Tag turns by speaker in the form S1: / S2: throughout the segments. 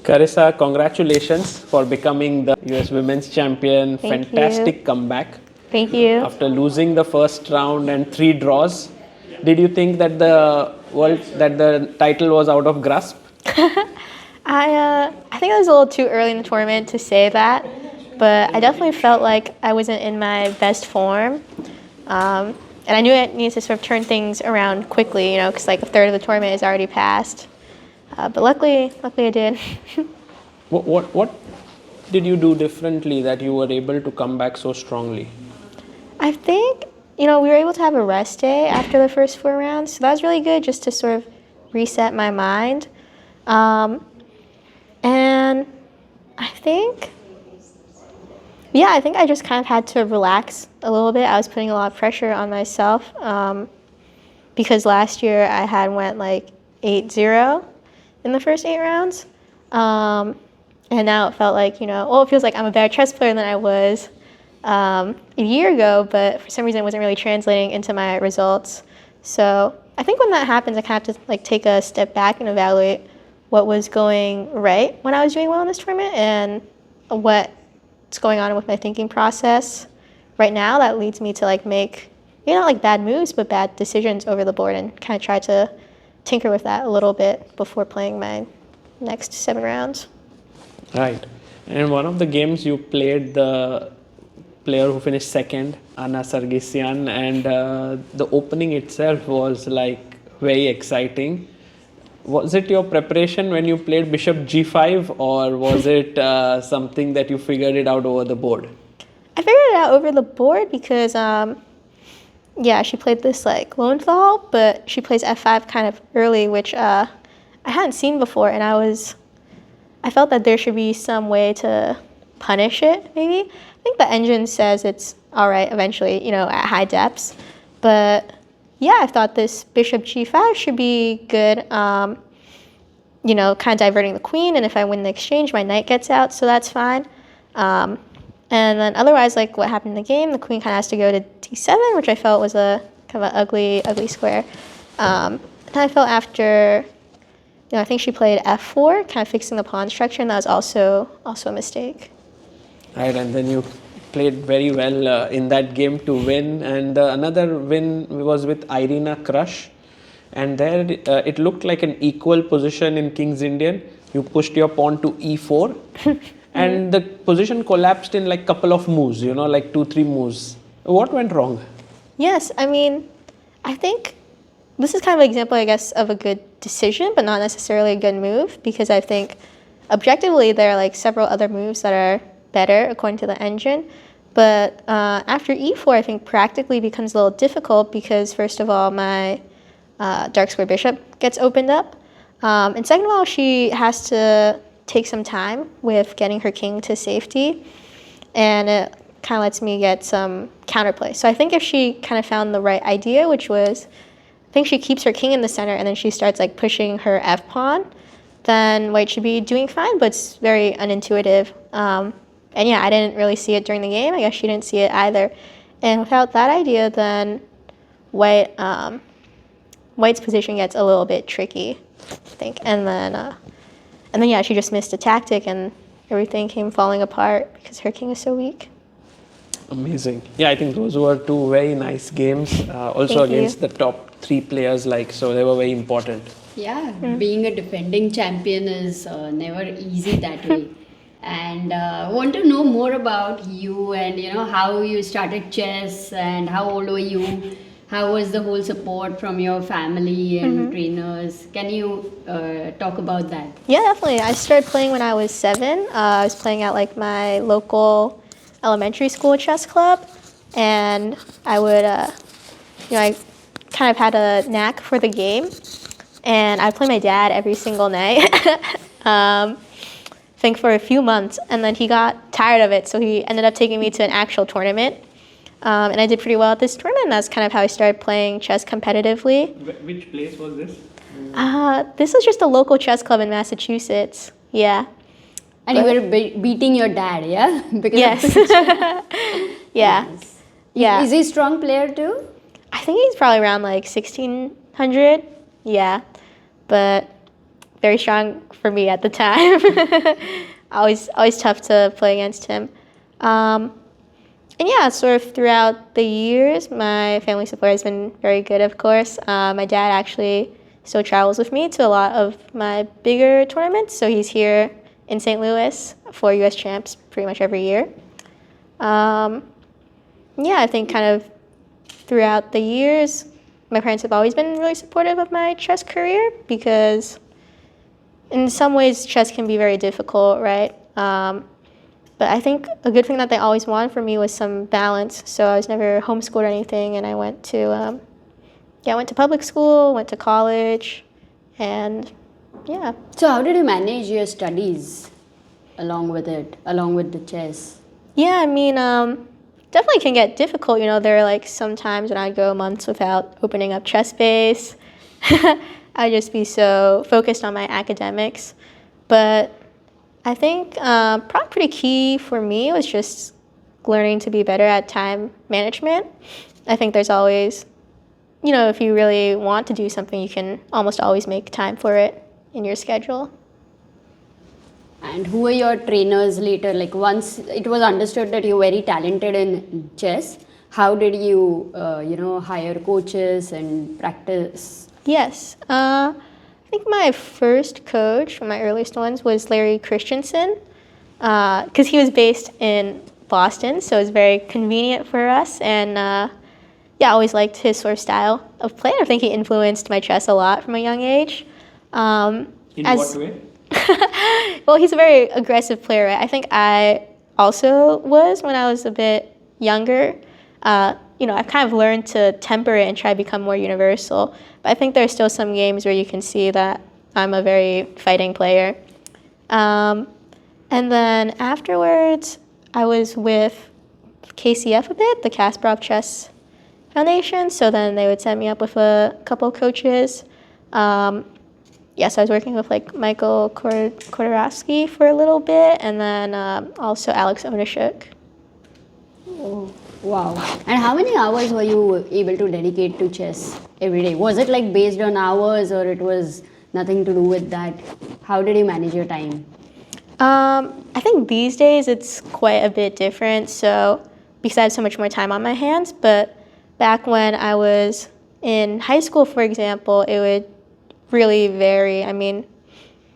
S1: Carissa, congratulations for becoming the US Women's Champion.
S2: Thank
S1: Fantastic
S2: you.
S1: comeback.
S2: Thank you.
S1: After losing the first round and 3 draws, did you think that the title was out of grasp?
S2: I think it was a little too early in the tournament to say that, but I definitely felt like I wasn't in my best form. And I knew I needed to sort of turn things around quickly, because like a third of the tournament is already passed. But luckily I did.
S1: What did you do differently that you were able to come back so strongly?
S2: I think, we were able to have a rest day after the first 4 rounds, so that was really good just to sort of reset my mind. And I think I just kind of had to relax a little bit. I was putting a lot of pressure on myself because last year I had went like 8-0 in the first 8 rounds. And now it felt like, it feels like I'm a better chess player than I was a year ago, but for some reason it wasn't really translating into my results. So I think when that happens, I kind of have to like take a step back and evaluate what was going right when I was doing well in this tournament and what's going on with my thinking process right now that leads me to like make, not like bad moves, but bad decisions over the board, and kind of try to tinker with that a little bit before playing my next 7 rounds.
S1: Right. And one of the games you played the player who finished second, Anna Sargsyan, and the opening itself was like very exciting. Was it your preparation when you played Bishop G5, or was it something that you figured it out over the board?
S2: I figured it out over the board because, she played this like Lowenthal, but she plays F5 kind of early, which I hadn't seen before, and I felt that there should be some way to punish it, maybe. I think the engine says it's all right eventually, at high depths. But yeah, I thought this Bishop G5 should be good, kind of diverting the queen. And if I win the exchange, my knight gets out, so that's fine. And then otherwise, like what happened in the game, the queen kind of has to go to D7, which I felt was a kind of an ugly square. And I felt after, I think she played F4, kind of fixing the pawn structure, and that was also a mistake.
S1: Right, and then you played very well in that game to win. And another win was with Irina Krush. And there it looked like an equal position in King's Indian. You pushed your pawn to E4. And the position collapsed in like couple of moves, like 2-3 moves. What went wrong?
S2: Yes, I think this is kind of an example, I guess, of a good decision, but not necessarily a good move, because I think objectively there are like several other moves that are better according to the engine. But after E4, I think practically becomes a little difficult because, first of all, my dark square bishop gets opened up. And second of all, she has to take some time with getting her king to safety. And it kind of lets me get some counterplay. So I think if she kind of found the right idea, which was, I think she keeps her king in the center and then she starts like pushing her F pawn, then white should be doing fine, but it's very unintuitive. And yeah, I didn't really see it during the game. I guess she didn't see it either. And without that idea, then white's position gets a little bit tricky, I think. And then yeah, she just missed a tactic and everything came falling apart because her king is so weak.
S1: Amazing. Yeah, I think those were 2 very nice games. Also against the top 3 players, so they were very important.
S3: Yeah, being a defending champion is never easy that way. And want to know more about you and how you started chess and how old were you? How was the whole support from your family and trainers? Can you talk about that?
S2: Yeah, definitely. I started playing when I was 7. I was playing at like my local elementary school chess club, and I would, I kind of had a knack for the game, and I play my dad every single night. I think for a few months, and then he got tired of it, so he ended up taking me to an actual tournament, and I did pretty well at this tournament. That's kind of how I started playing chess competitively.
S1: Which place was this?
S2: This was just a local chess club in Massachusetts. Yeah.
S3: And you were beating your dad, yeah?
S2: Yes. Yeah.
S3: Yes.
S2: Yeah.
S3: Is he a strong player too?
S2: I think he's probably around like 1600. Yeah. But very strong for me at the time. Always tough to play against him. And yeah, sort of throughout the years, my family support has been very good, of course. My dad actually still travels with me to a lot of my bigger tournaments. So he's here in St. Louis for US Champs pretty much every year. Yeah, I think kind of throughout the years, my parents have always been really supportive of my chess career because in some ways chess can be very difficult, right? But I think a good thing that they always wanted for me was some balance. So I was never homeschooled or anything, and I went to public school, went to college, and yeah.
S3: So how did you manage your studies along with the chess?
S2: Yeah, I mean, definitely can get difficult. You know, there are like some times when I'd go months without opening up ChessBase. I'd just be so focused on my academics. But I think probably pretty key for me was just learning to be better at time management. I think there's always, you know, if you really want to do something, you can almost always make time for it in your schedule.
S3: And who were your trainers later? Like once it was understood that you're very talented in chess, how did you, hire coaches and practice?
S2: Yes. I think my first coach, one of my earliest ones, was Larry Christensen, because he was based in Boston, so it was very convenient for us. And I always liked his sort of style of play. I think he influenced my chess a lot from a young age.
S1: In what way?
S2: Well, he's a very aggressive player, right? I think I also was when I was a bit younger. I've kind of learned to temper it and try to become more universal. But I think there are still some games where you can see that I'm a very fighting player. And then afterwards, I was with KCF a bit, the Kasparov Chess Foundation. So then they would set me up with a couple coaches. So I was working with like Michael Kodorovsky for a little bit, and then also Alex Onishuk.
S3: Oh, wow. And how many hours were you able to dedicate to chess every day? Was it like based on hours or it was nothing to do with that? How did you manage your time?
S2: I think these days it's quite a bit different, so because I have so much more time on my hands. But back when I was in high school, for example, it would really vary. I mean,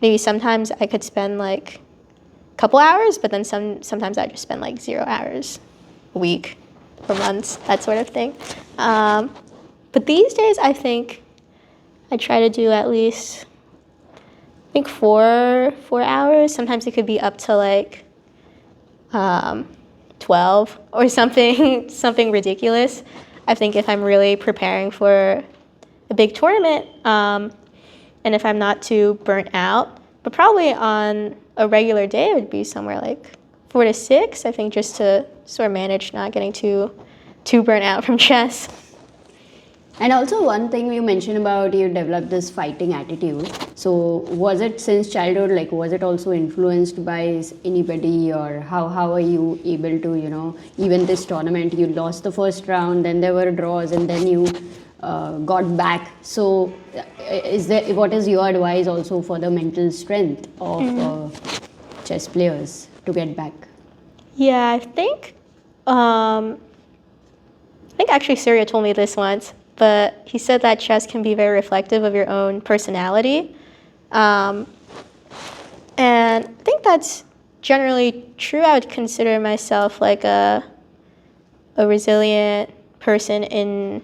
S2: maybe sometimes I could spend like a couple hours, but then sometimes I just spend like 0 hours a week for months, that sort of thing. But these days, I think I try to do at least, I think 4 hours. Sometimes it could be up to like 12 or something, something ridiculous. I think if I'm really preparing for a big tournament, and if I'm not too burnt out, but probably on a regular day, it would be somewhere like 4 to 6, I think, just to sort of manage not getting too burnt out from chess.
S3: And also one thing you mentioned about you developed this fighting attitude. So was it since childhood, like was it also influenced by anybody, or how are you able to, even this tournament, you lost the first round, then there were draws, and then you got back. So what is your advice also for the mental strength of chess players to get back?
S2: Yeah, I think actually Surya told me this once, but he said that chess can be very reflective of your own personality. And I think that's generally true. I would consider myself like a resilient person in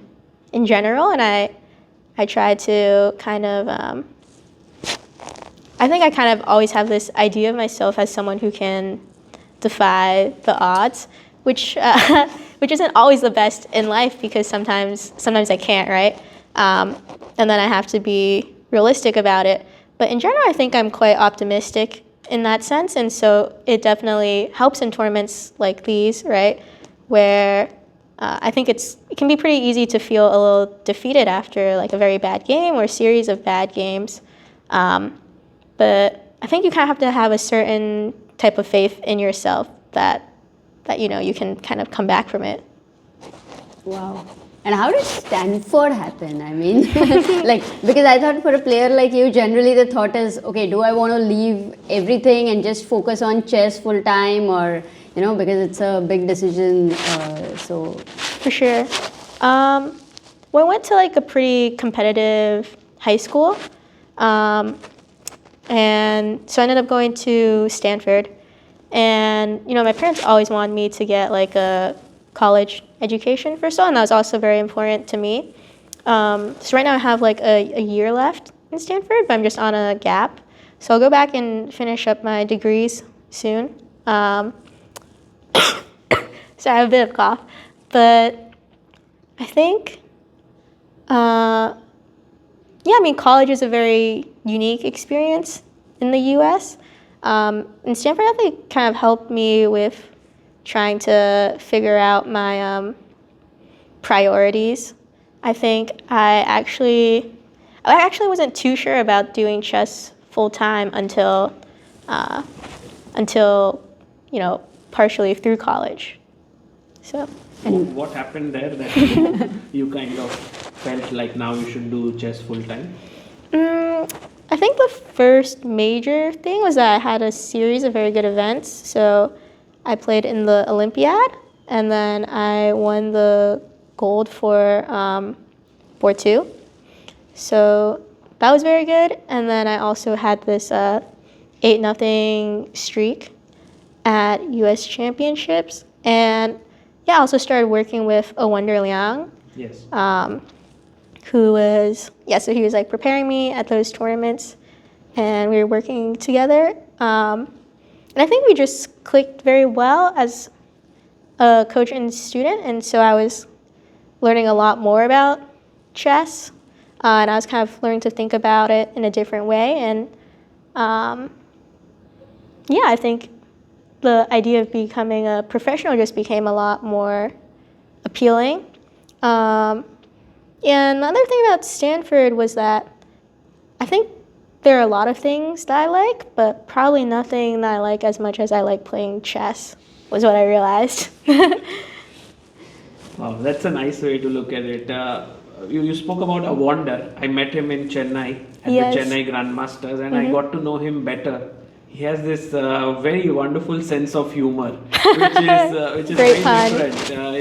S2: general, and I try to kind of I think I kind of always have this idea of myself as someone who can defy the odds, which isn't always the best in life, because sometimes I can't, right? And then I have to be realistic about it. But in general, I think I'm quite optimistic in that sense, and so it definitely helps in tournaments like these, right, where I think it can be pretty easy to feel a little defeated after like a very bad game or a series of bad games. But I think you kind of have to have a certain type of faith in yourself that you can kind of come back from it.
S3: Wow. And how did Stanford happen? I mean, like, because I thought for a player like you, generally the thought is, okay, do I want to leave everything and just focus on chess full time, or because it's a big decision. So
S2: For sure. Well, I went to like a pretty competitive high school. And so I ended up going to Stanford. And, my parents always wanted me to get like a college education first of all, and that was also very important to me. So right now I have like a year left in Stanford, but I'm just on a gap. So I'll go back and finish up my degrees soon. So I have a bit of cough, but I think, college is a very unique experience in the U.S. And Stanford, I think, kind of helped me with trying to figure out my priorities. I think I actually wasn't too sure about doing chess full time until partially through college. So.
S1: And what happened there that you kind of felt like now you should do chess full time?
S2: I think the first major thing was that I had a series of very good events. So I played in the Olympiad, and then I won the gold for board 2. So that was very good. And then I also had this 8-0 streak at U.S. Championships. And I also started working with Awonder Liang.
S1: Yes.
S2: Who was, so he was like preparing me at those tournaments, and we were working together. And I think we just clicked very well as a coach and student, and so I was learning a lot more about chess, and I was kind of learning to think about it in a different way. And I think the idea of becoming a professional just became a lot more appealing. And the other thing about Stanford was that I think there are a lot of things that I like, but probably nothing that I like as much as I like playing chess, was what I realized.
S1: Wow, that's a nice way to look at it. You spoke about Awonder. I met him in Chennai at
S2: Yes.
S1: the Chennai Grandmasters, and I got to know him better. He has this very wonderful sense of humor, which is
S2: Great
S1: very
S2: pun.
S1: different.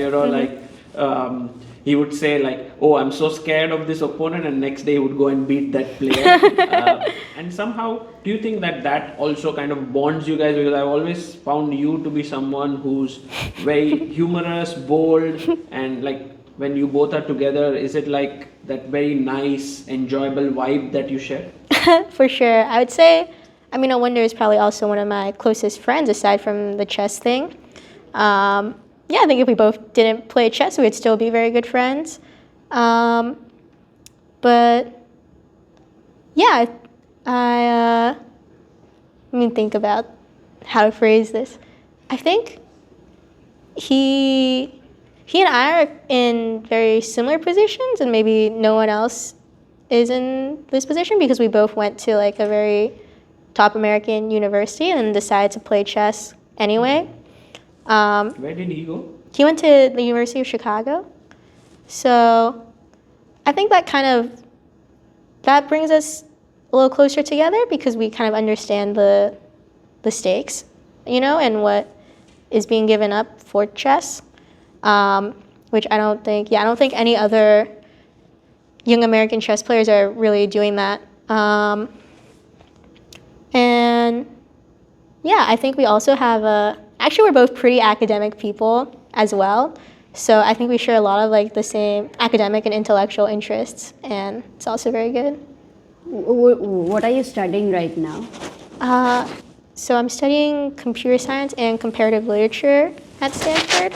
S1: He would say like, "Oh, I'm so scared of this opponent," and next day he would go and beat that player. And somehow, do you think that also kind of bonds you guys? Because I've always found you to be someone who's very humorous, bold, and like when you both are together, is it like that very nice, enjoyable vibe that you share?
S2: For sure. I would say, Awonder is probably also one of my closest friends aside from the chess thing. I think if we both didn't play chess, we would still be very good friends. Think about how to phrase this. I think he and I are in very similar positions, and maybe no one else is in this position because we both went to like a very top American university and decided to play chess anyway.
S1: Where did he go?
S2: He went to the University of Chicago. So I think that brings us a little closer together because we kind of understand the stakes, and what is being given up for chess, which I don't think any other young American chess players are really doing that. I think we also have actually we're both pretty academic people as well. So I think we share a lot of like the same academic and intellectual interests, and it's also very good.
S3: What are you studying right now?
S2: So I'm studying computer science and comparative literature at Stanford.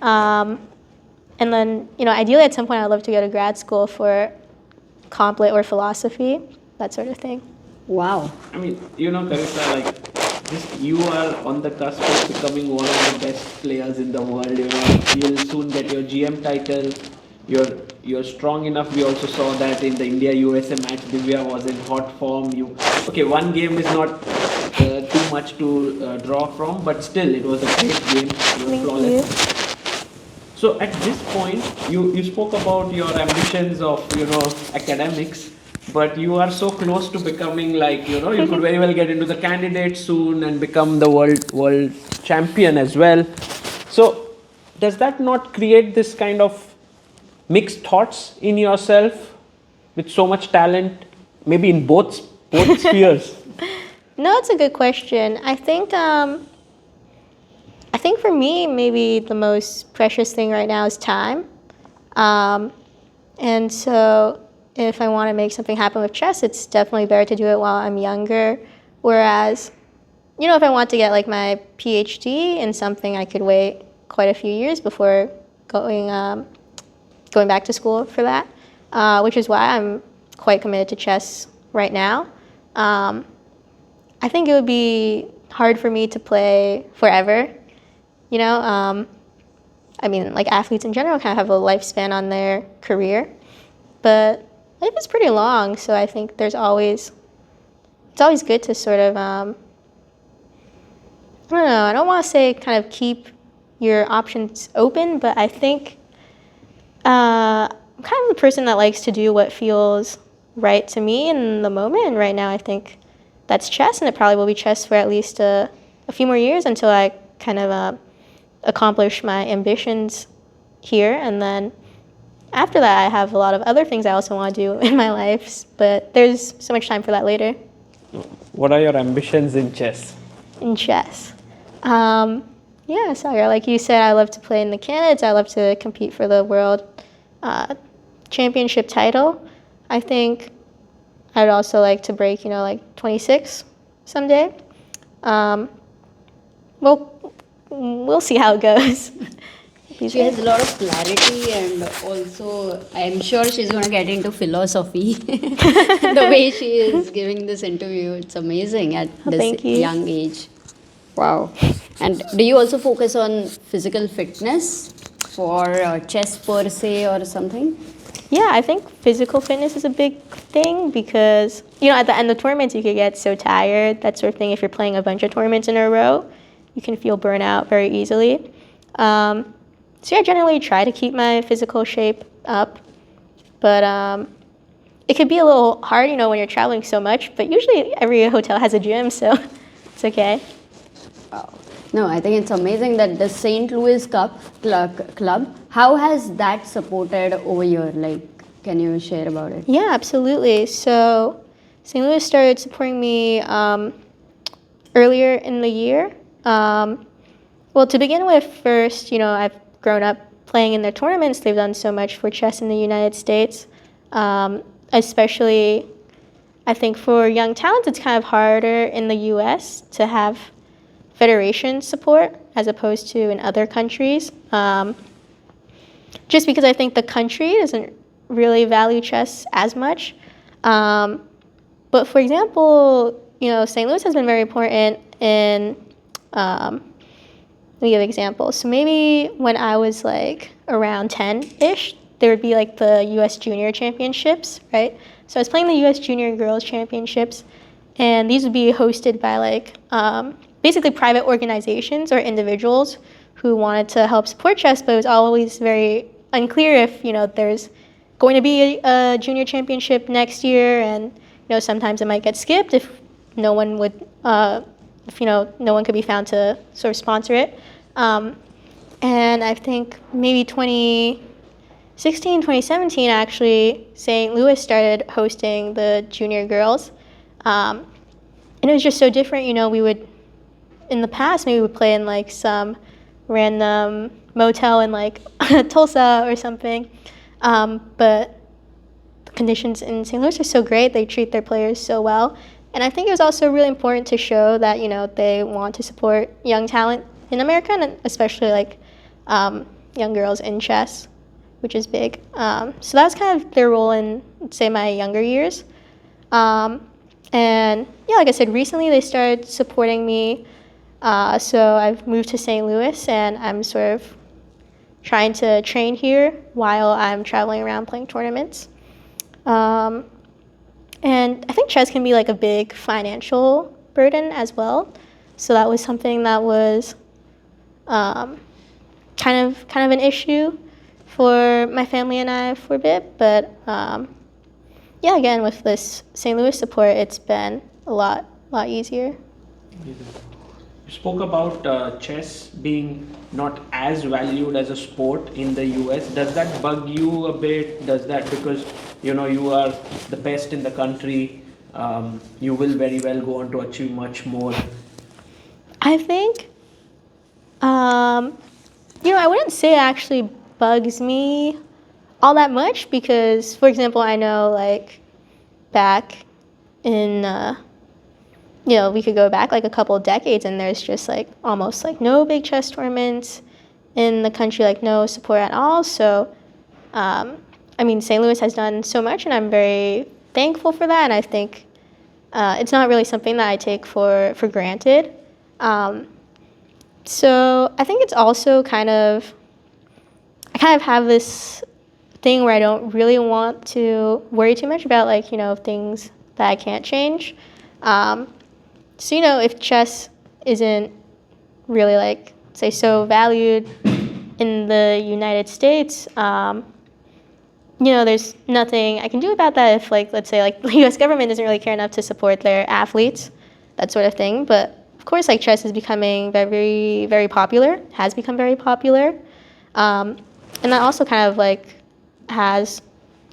S2: And then, ideally at some point I'd love to go to grad school for comp lit or philosophy, that sort of thing.
S3: Wow.
S1: Carissa, you are on the cusp of becoming one of the best players in the world. You'll soon get your GM title. You're strong enough. We also saw that in the India-USA match. Divya was in hot form. One game is not too much to draw from, but still, it was a great game. You were flawless. So at this point, you spoke about your ambitions of academics, but you are so close to becoming like you could very well get into the candidate soon and become the world champion as well. So does that not create this kind of mixed thoughts in yourself with so much talent, maybe in both spheres?
S2: No, it's a good question. I think for me, maybe the most precious thing right now is time. Um, and so if I want to make something happen with chess, it's definitely better to do it while I'm younger. Whereas, if I want to get like my PhD in something, I could wait quite a few years before going back to school for that, which is why I'm quite committed to chess right now. I think it would be hard for me to play forever. I mean, like athletes in general kind of have a lifespan on their career, but life is pretty long. So I think it's always good to sort of, I don't know, I don't want to say kind of keep your options open, but I think I'm kind of the person that likes to do what feels right to me in the moment. And right now I think that's chess, and it probably will be chess for at least a few more years until I kind of accomplish my ambitions here. And then after that, I have a lot of other things I also want to do in my life, but there's so much time for that later.
S1: What are your ambitions in chess?
S2: In chess. Yeah, Sagar, like you said, I love to play in the candidates. I love to compete for the world championship title. I think I'd also like to break, like 26 someday. We'll see how it goes.
S3: She has a lot of clarity, and also I'm sure she's going to get into philosophy. The way she is giving this interview, it's amazing at this
S2: Thank you.
S3: young age. Wow. And do you also focus on physical fitness for chess per se or something?
S2: Yeah, I think physical fitness is a big thing because, at the end of tournaments, you could get so tired, that sort of thing. If you're playing a bunch of tournaments in a row, you can feel burnout very easily. So yeah, I generally try to keep my physical shape up, but it could be a little hard, when you're traveling so much, but usually every hotel has a gym, so it's okay.
S3: Wow. No, I think it's amazing that the St. Louis Club, how has that supported over here? Like, can you share about it?
S2: Yeah, absolutely. So St. Louis started supporting me earlier in the year. Well, to begin with, first, I've grown up playing in their tournaments. They've done so much for chess in the United States. Especially, I think for young talents, it's kind of harder in the US to have federation support as opposed to in other countries. Just because I think the country doesn't really value chess as much. But for example, St. Louis has been very important in, let me give examples. So maybe when I was like around 10-ish, there would be like the US Junior Championships, right? So I was playing the US Junior Girls Championships, and these would be hosted by like basically private organizations or individuals who wanted to help support chess, but it was always very unclear if there's going to be a junior championship next year, and sometimes it might get skipped if no one would no one could be found to sort of sponsor it. And I think maybe 2016, 2017 actually, St. Louis started hosting the junior girls, and it was just so different. We would, in the past, maybe we would play in like some random motel in like Tulsa or something, but the conditions in St. Louis are so great. They treat their players so well, and I think it was also really important to show that they want to support young talent in America, and especially like young girls in chess, which is big. So that's kind of their role in, say, my younger years. And yeah, like I said, recently they started supporting me. So I've moved to St. Louis, and I'm sort of trying to train here while I'm traveling around playing tournaments. And I think chess can be like a big financial burden as well. So that was something that was kind of an issue for my family and I for a bit. But yeah, again, with this St. Louis support, it's been a lot easier.
S1: You spoke about chess being not as valued as a sport in the US. Does that bug you a bit? Does that, because you are the best in the country, you will very well go on to achieve much more?
S2: I think, I wouldn't say it actually bugs me all that much because, for example, I know like back in, we could go back like a couple of decades and there's just like almost like no big chess tournaments in the country, like no support at all. So, St. Louis has done so much and I'm very thankful for that. And I think it's not really something that I take for granted. So I think it's also I kind of have this thing where I don't really want to worry too much about things that I can't change. So if chess isn't really like say so valued in the United States, there's nothing I can do about that if let's say the US government doesn't really care enough to support their athletes, that sort of thing. But of course chess is becoming very, very popular, has become very popular. And that also kind of has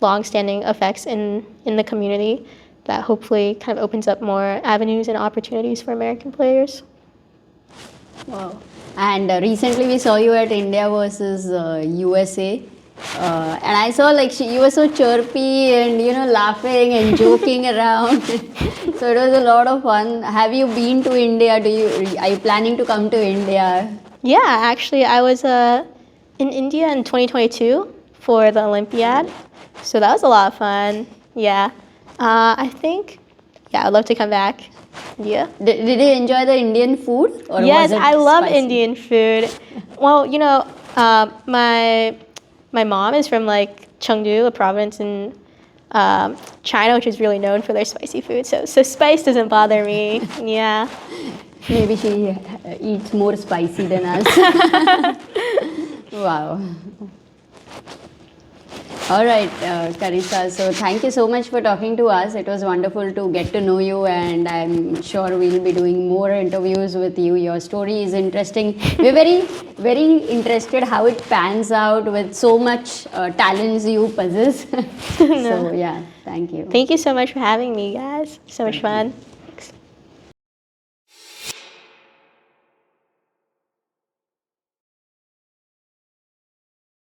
S2: long-standing effects in the community that hopefully kind of opens up more avenues and opportunities for American players.
S3: Wow. And recently we saw you at India versus USA. And I saw you were so chirpy and laughing and joking around. So it was a lot of fun. Have you been to India? Are you planning to come to India?
S2: Yeah, actually I was in India in 2022 for the Olympiad. So that was a lot of fun. Yeah. I think I'd love to come back. Yeah.
S3: Did you enjoy the Indian food? Or
S2: yes,
S3: was it
S2: I love
S3: spicy?
S2: Indian food. Well, my mom is from Chengdu, a province in China, which is really known for their spicy food. So spice doesn't bother me. Yeah.
S3: Maybe she eats more spicy than us. Wow. All right, Carissa. So thank you so much for talking to us. It was wonderful to get to know you, and I'm sure we'll be doing more interviews with you. Your story is interesting. We're very, very interested how it pans out with so much talents you possess. So yeah, thank you.
S2: Thank you so much for having me, guys. So much fun.